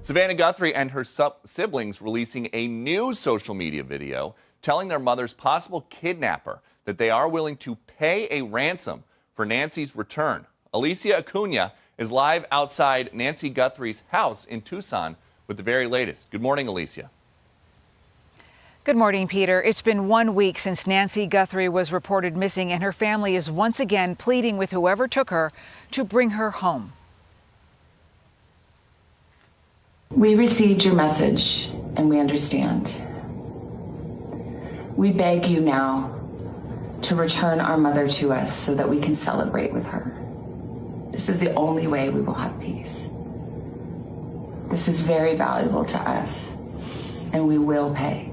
Savannah Guthrie and her siblings releasing a new social media video telling their mother's possible kidnapper that they are willing to pay a ransom for Nancy's return. Alicia Acuna is live outside Nancy Guthrie's house in Tucson with the very latest. Good morning, Alicia. Good morning, Peter. It's been 1 week since Nancy Guthrie was reported missing, and her family is once again pleading with whoever took her to bring her home. We received your message and we understand. We beg you now to return our mother to us so that we can celebrate with her. This is the only way we will have peace. This is very valuable to us, and we will pay.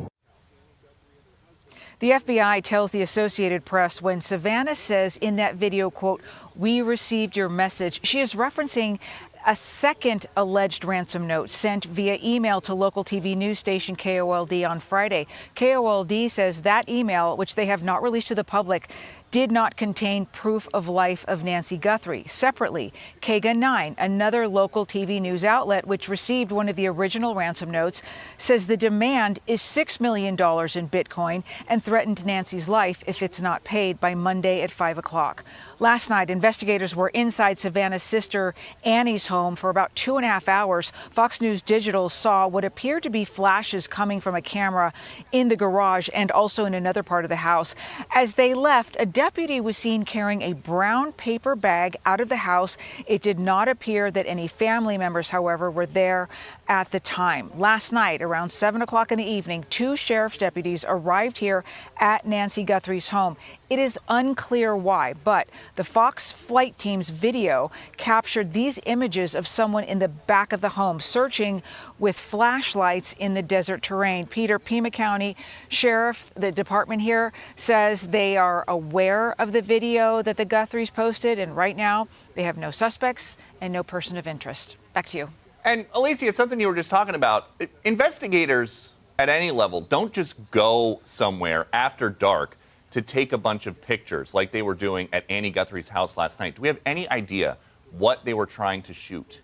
The FBI tells the Associated Press when Savannah says in that video, quote, "We received your message," she is referencing a second alleged ransom note sent via email to local TV news station KOLD on Friday. KOLD says that email, which they have not released to the public, did not contain proof of life of Nancy Guthrie. Separately, KGA 9, another local TV news outlet which received one of the original ransom notes, says the demand is $6 million in Bitcoin and threatened Nancy's life if it's not paid by Monday at 5 o'clock. Last night, investigators were inside Savannah's sister Annie's home for about 2.5 hours. Fox News Digital saw what appeared to be flashes coming from a camera in the garage and also in another part of the house. As they left, a deputy was seen carrying a brown paper bag out of the house. It did not appear that any family members, however, were there at the time. Last night, around 7 o'clock in the evening, 2 sheriff's deputies arrived here at Nancy Guthrie's home. It is unclear why, but the Fox flight team's video captured these images of someone in the back of the home searching with flashlights in the desert terrain. Peter, Pima County Sheriff, the department here, says they are aware of the video that the Guthries posted, and right now they have no suspects and no person of interest. Back to you. And Alicia, something you were just talking about, investigators at any level don't just go somewhere after dark to take a bunch of pictures like they were doing at Annie Guthrie's house last night. Do we have any idea what they were trying to shoot?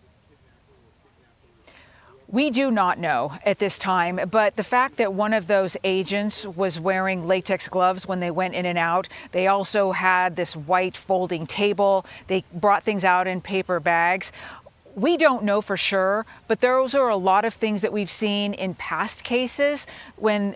We do not know at this time, but the fact that one of those agents was wearing latex gloves when they went in and out, they also had this white folding table, they brought things out in paper bags. We don't know for sure, but those are a lot of things that we've seen in past cases when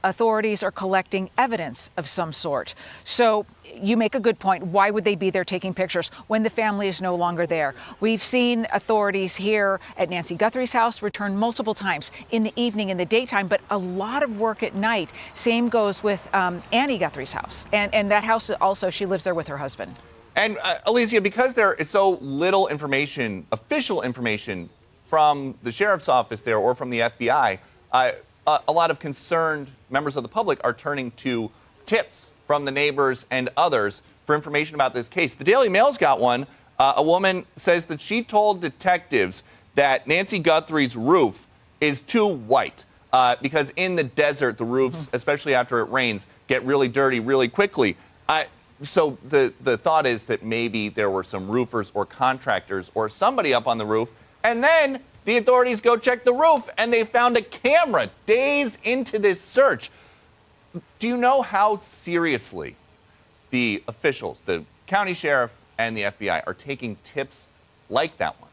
authorities are collecting evidence of some sort. So you make a good point. Why would they be there taking pictures when the family is no longer there? We've seen authorities here at Nancy Guthrie's house return multiple times in the evening, in the daytime, but a lot of work at night. Same goes with Annie Guthrie's house. And that house also, she lives there with her husband. And Alicia, because there is so little information, official information from the sheriff's office there or from the FBI, a lot of concerned members of the public are turning to tips from the neighbors and others for information about this case. The Daily Mail's got one. A woman says that she told detectives that Nancy Guthrie's roof is too white because in the desert, the roofs, especially after it rains, get really dirty really quickly. So the thought is that maybe there were some roofers or contractors or somebody up on the roof, and then the authorities go check the roof and they found a camera days into this search. Do you know how seriously the officials, the county sheriff and the FBI, are taking tips like that one?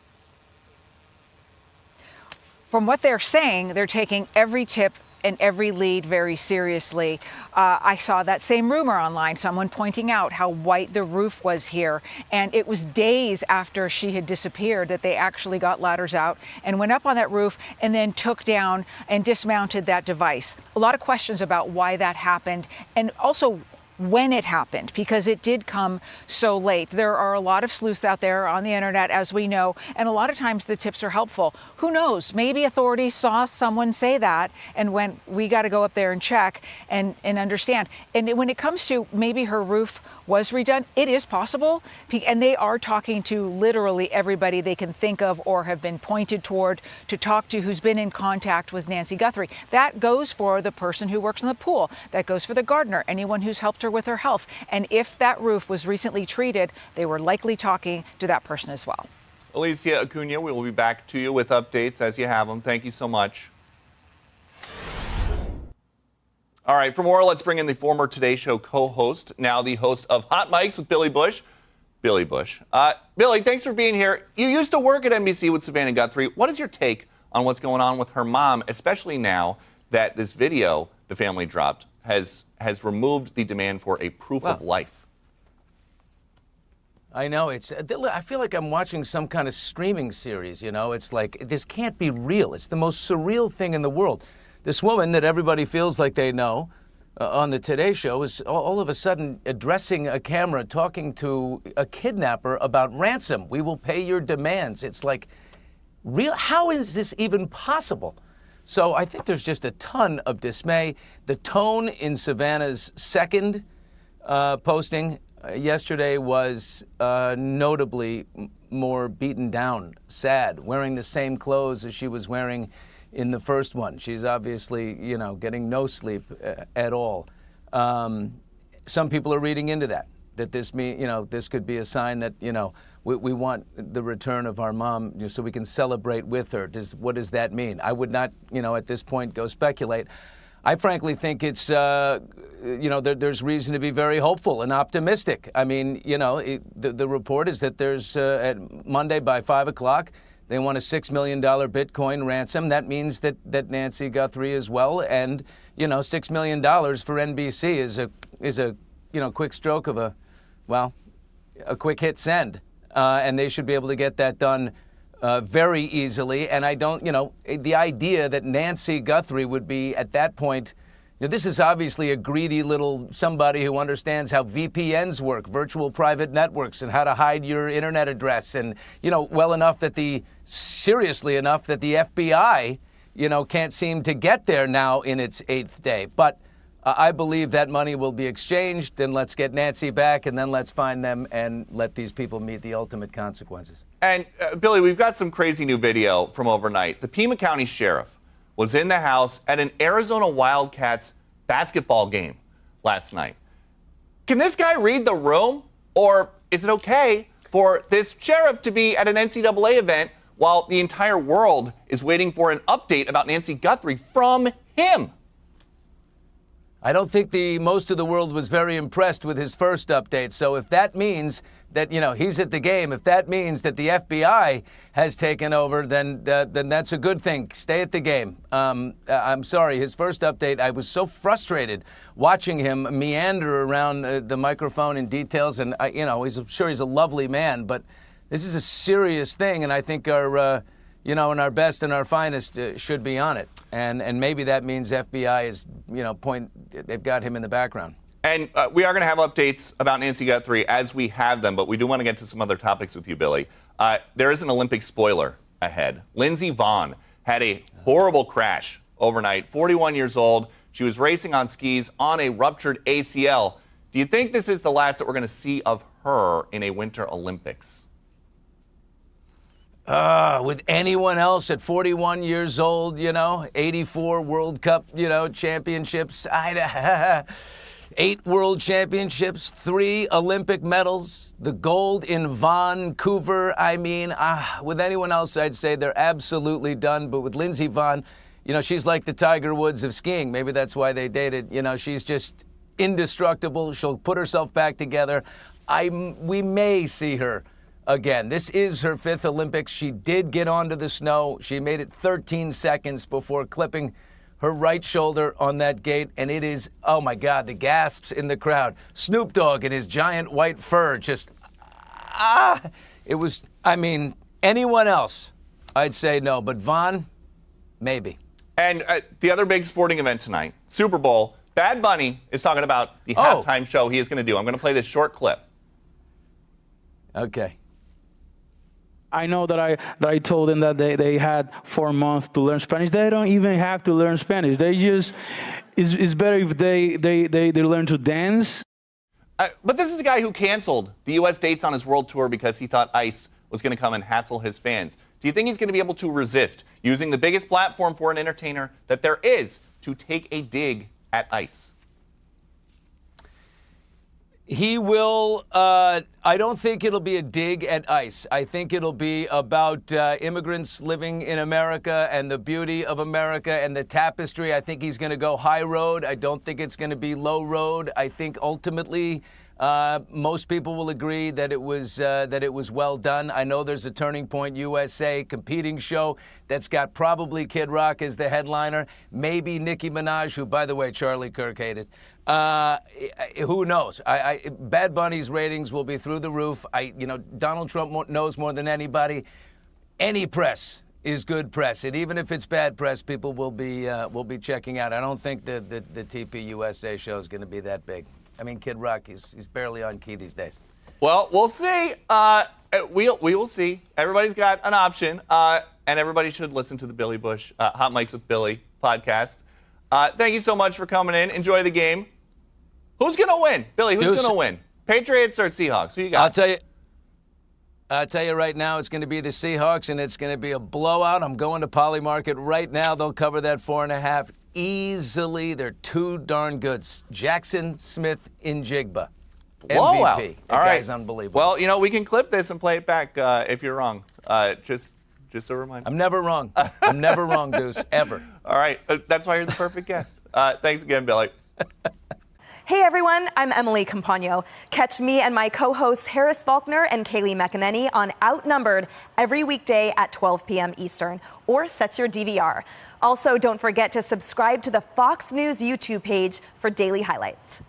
From what they're saying, they're taking every tip and every lead very seriously. I saw that same rumor online, someone pointing out how white the roof was here. And it was days after she had disappeared that they actually got ladders out and went up on that roof and then took down and dismounted that device. A lot of questions about why that happened and also when it happened, because it did come so late. There are a lot of sleuths out there on the internet, as we know, and a lot of times the tips are helpful. Who knows? Maybe authorities saw someone say that and went, we got to go up there and check and understand. And when it comes to maybe her roof was redone, it is possible. And they are talking to literally everybody they can think of or have been pointed toward to talk to who's been in contact with Nancy Guthrie. That goes for the person who works in the pool. That goes for the gardener, anyone who's helped her with her health. And if that roof was recently treated, they were likely talking to that person as well. Alicia Acuna, we will be back to you with updates as you have them. Thank you so much. All right, for more, let's bring in the former Today Show co-host, now the host of Hot Mics with Billy Bush. Billy Bush. Billy, thanks for being here. You used to work at NBC with Savannah Guthrie. What is your take on what's going on with her mom, especially now that this video the family dropped has removed the demand for a proof of life? I know. I feel like I'm watching some kind of streaming series, you know? It's like, this can't be real. It's the most surreal thing in the world. This woman that everybody feels like they know on the Today Show is all of a sudden addressing a camera, talking to a kidnapper about ransom. We will pay your demands. It's like, real? How is this even possible? So I think there's just a ton of dismay. The tone in Savannah's second posting yesterday was notably more beaten down, sad, wearing the same clothes as she was wearing in the first one. She's obviously, you know, getting no sleep at all. Some people are reading into that this could be a sign that, you know, we want the return of our mom so we can celebrate with her. What does that mean? I would not, you know, at this point go speculate. I frankly think it's, there's reason to be very hopeful and optimistic. I mean, you know, the report is that there's, at Monday by 5 o'clock, they want a $6 million Bitcoin ransom. That means that Nancy Guthrie as well. And, you know, $6 million for NBC is a quick stroke of a quick hit send. And they should be able to get that done very easily. And I don't, the idea that Nancy Guthrie would be at that point, this is obviously a greedy little somebody who understands how VPNs work, virtual private networks, and how to hide your internet address. And, seriously enough that the FBI, can't seem to get there now in its 8th day. But I believe that money will be exchanged, and let's get Nancy back, and then let's find them and let these people meet the ultimate consequences. And, Billy, we've got some crazy new video from overnight. The Pima County Sheriff was in the house at an Arizona Wildcats basketball game last night. Can this guy read the room? Or is it okay for this sheriff to be at an NCAA event while the entire world is waiting for an update about Nancy Guthrie from him? I don't think most of the world was very impressed with his first update. So if that means that, he's at the game, if that means that the FBI has taken over, then that's a good thing. Stay at the game. I'm sorry, his first update, I was so frustrated watching him meander around the microphone in details. And, I'm sure he's a lovely man, but this is a serious thing. And I think our and our best and our finest should be on it. And maybe that means FBI is, they've got him in the background. And we are going to have updates about Nancy Guthrie as we have them, but we do want to get to some other topics with you, Billy. There is an Olympic spoiler ahead. Lindsey Vonn had a horrible crash overnight, 41 years old. She was racing on skis on a ruptured ACL. Do you think this is the last that we're going to see of her in a Winter Olympics? With anyone else at 41 years old, 84 World Cup, championships, 8 World Championships, 3 Olympic medals, the gold in Vancouver. I mean, with anyone else, I'd say they're absolutely done. But with Lindsey Vonn, she's like the Tiger Woods of skiing. Maybe that's why they dated. She's just indestructible. She'll put herself back together. We may see her again. This is her 5th Olympics. She did get onto the snow. She made it 13 seconds before clipping her right shoulder on that gate. And it is, oh my God, the gasps in the crowd. Snoop Dogg in his giant white fur just, it was, anyone else, I'd say no. But Vonn, maybe. And the other big sporting event tonight, Super Bowl, Bad Bunny is talking about the halftime show he is going to do. I'm going to play this short clip. Okay. I know that I told them that they had 4 months to learn Spanish. They don't even have to learn Spanish. They just, it's better if they learn to dance. But this is a guy who canceled the U.S. dates on his world tour because he thought ICE was going to come and hassle his fans. Do you think he's going to be able to resist using the biggest platform for an entertainer that there is to take a dig at ICE? He will, I don't think it'll be a dig at ICE. I think it'll be about immigrants living in America and the beauty of America and the tapestry. I think he's going to go high road. I don't think it's going to be low road. I think ultimately most people will agree that it was well done. I know there's a Turning Point USA competing show that's got probably Kid Rock as the headliner, maybe Nicki Minaj, who, by the way, Charlie Kirk hated. Who knows? Bad Bunny's ratings will be through the roof. Donald Trump knows more than anybody. Any press is good press, and even if it's bad press, people will be checking out. I don't think the TP USA show is going to be that big. I mean, Kid Rock, he's barely on key these days. Well, we'll see. We will see. Everybody's got an option, and everybody should listen to the Billy Bush Hot Mics with Billy podcast. Thank you so much for coming in. Enjoy the game. Who's going to win? Billy, who's going to win? Patriots or Seahawks? Who you got? I'll tell you right now, it's going to be the Seahawks, and it's going to be a blowout. I'm going to Poly Market right now. They'll cover that 4.5 easily. They're too darn good. Jackson Smith in Jigba. MVP. All that right. guy's unbelievable. Well, we can clip this and play it back if you're wrong. Just a reminder. I'm never wrong. I'm never wrong, Deuce, ever. All right. That's why you're the perfect guest. Thanks again, Billy. Hey everyone, I'm Emily Campagno. Catch me and my co-hosts Harris Faulkner and Kaylee McEnany on Outnumbered every weekday at 12 p.m. Eastern, or set your DVR. Also, don't forget to subscribe to the Fox News YouTube page for daily highlights.